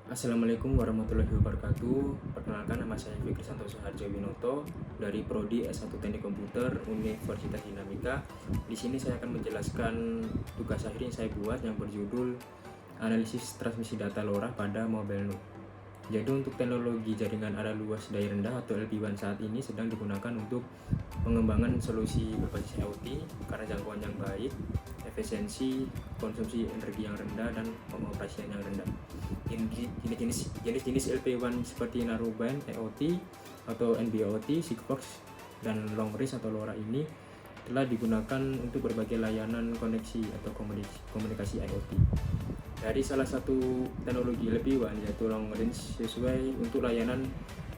Assalamualaikum warahmatullahi wabarakatuh. Perkenalkan, nama saya Fikri Santoso Harjawinoto dari Prodi S1 Teknik Komputer Universitas Dinamika. Di sini saya akan menjelaskan tugas akhir yang saya buat yang berjudul Analisis Transmisi Data LoRa pada Mobile Node. Jadi untuk teknologi jaringan arah luas daya rendah atau LPWAN saat ini sedang digunakan untuk pengembangan solusi berbasis IoT karena jangkauan yang baik, efisiensi, konsumsi energi yang rendah, dan pengoperasian yang rendah. Jenis-jenis LPWAN seperti Narrowband IoT atau NB-IoT, Sigfox, dan Long Range atau LoRa ini telah digunakan untuk berbagai layanan koneksi atau komunikasi IoT. Dari salah satu teknologi LPWAN yaitu Long Range sesuai untuk layanan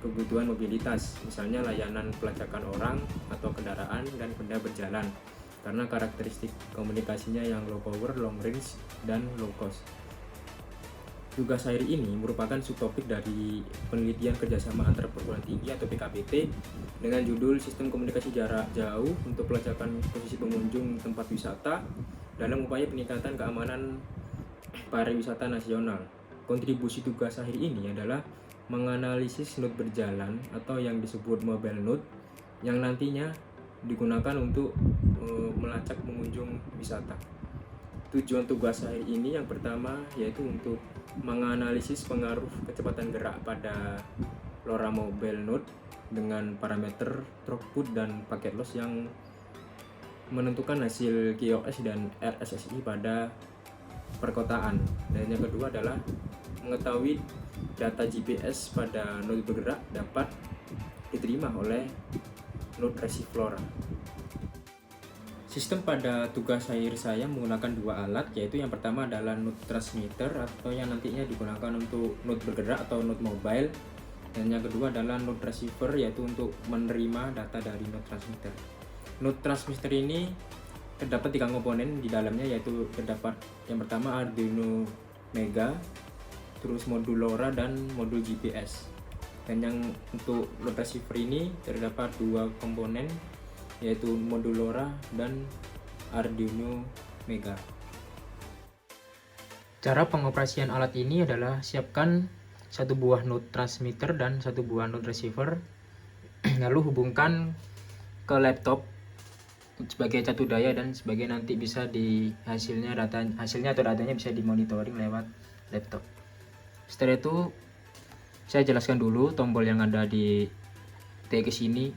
kebutuhan mobilitas, misalnya layanan pelacakan orang atau kendaraan dan benda berjalan, karena karakteristik komunikasinya yang low power, long range, dan low cost. Tugas akhir ini merupakan subtopik dari penelitian kerjasama antar perguruan tinggi atau PKBT dengan judul Sistem Komunikasi Jarak Jauh untuk Pelacakan Posisi Pengunjung Tempat Wisata dalam upaya peningkatan keamanan pariwisata nasional. Kontribusi tugas akhir ini adalah menganalisis node berjalan atau yang disebut mobile node yang nantinya digunakan untuk melacak pengunjung wisata. Tujuan tugas akhir ini yang pertama yaitu untuk menganalisis pengaruh kecepatan gerak pada LoRa mobile node dengan parameter throughput dan paket loss yang menentukan hasil QoS dan RSSI pada perkotaan. Dan yang kedua adalah mengetahui data GPS pada node bergerak dapat diterima oleh node receiver LoRa. Sistem pada tugas akhir saya menggunakan dua alat, yaitu yang pertama adalah node transmitter atau yang nantinya digunakan untuk node bergerak atau node mobile, dan yang kedua adalah node receiver yaitu untuk menerima data dari node transmitter. Node transmitter ini terdapat 3 komponen di dalamnya, yaitu terdapat yang pertama Arduino Mega, terus modul LoRa dan modul GPS. Dan yang untuk node receiver ini terdapat 2 komponen, yaitu modul LoRa dan Arduino Mega. Cara pengoperasian alat ini adalah siapkan satu buah node transmitter dan satu buah node receiver, lalu hubungkan ke laptop sebagai catu daya dan sebagai nanti bisa di hasilnya atau datanya bisa dimonitoring lewat laptop. Setelah itu saya jelaskan dulu tombol yang ada di TX ini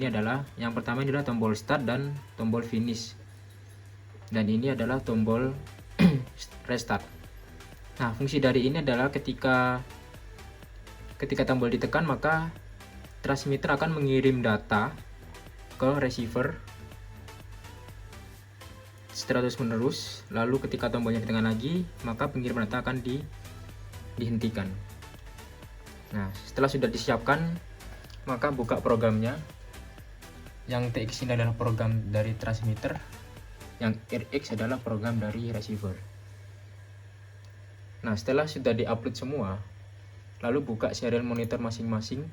adalah yang pertama ini adalah tombol start dan tombol finish, dan ini adalah tombol restart. Nah, fungsi dari ini adalah ketika tombol ditekan maka transmitter akan mengirim data ke receiver secara terus menerus, lalu ketika tombolnya ditekan lagi maka pengiriman data akan dihentikan. Nah, setelah sudah disiapkan maka buka programnya. Yang TX ini adalah program dari transmitter, yang RX adalah program dari receiver. Nah, setelah sudah diupload semua, lalu buka serial monitor masing-masing.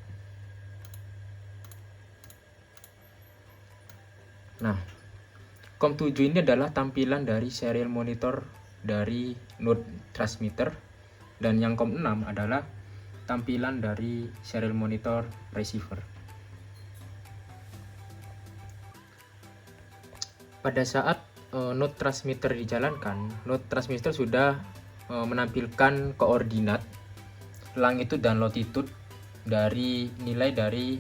Nah, COM7 ini adalah tampilan dari serial monitor dari node transmitter, dan yang COM6 adalah tampilan dari serial monitor receiver. Pada saat node transmitter dijalankan, node transmitter sudah menampilkan koordinat longitude dan latitude dari nilai dari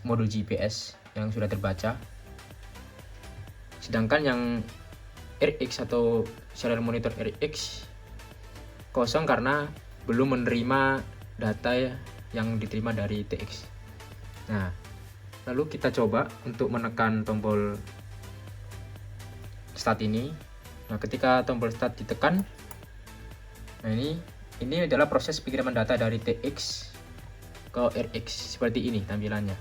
modul GPS yang sudah terbaca. Sedangkan yang RX atau serial monitor RX kosong karena belum menerima data yang diterima dari TX. Nah, lalu kita coba untuk menekan tombol start ini. Nah, ketika tombol start ditekan, nah ini adalah proses pengiriman data dari TX ke RX, seperti ini tampilannya.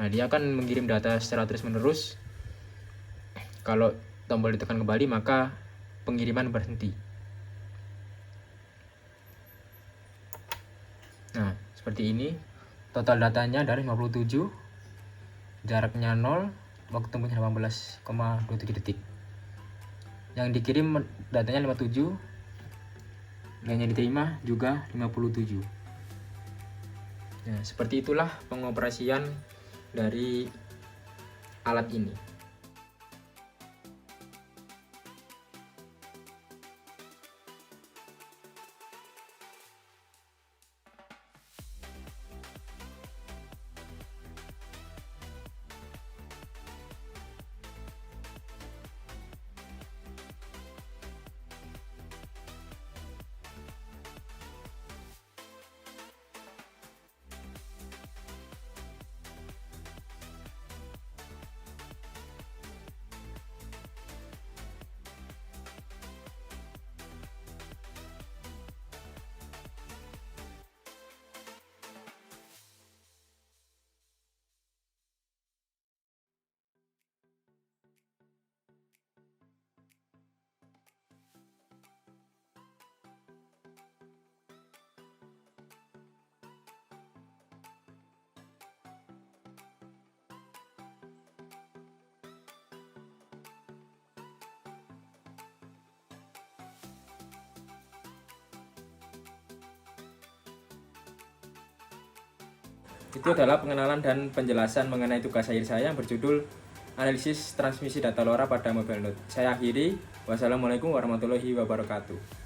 Nah, dia akan mengirim data secara terus menerus. Kalau tombol ditekan kembali maka pengiriman berhenti. Nah, seperti ini. Total datanya dari 57, jaraknya 0, waktu tempuhnya 18,27 detik. Yang dikirim datanya 57, Dan yang diterima juga 57. Nah, seperti itulah pengoperasian dari alat ini. Itu adalah pengenalan dan penjelasan mengenai tugas akhir saya yang berjudul Analisis Transmisi Data LoRa pada Mobile Node. Saya akhiri. Wassalamualaikum warahmatullahi wabarakatuh.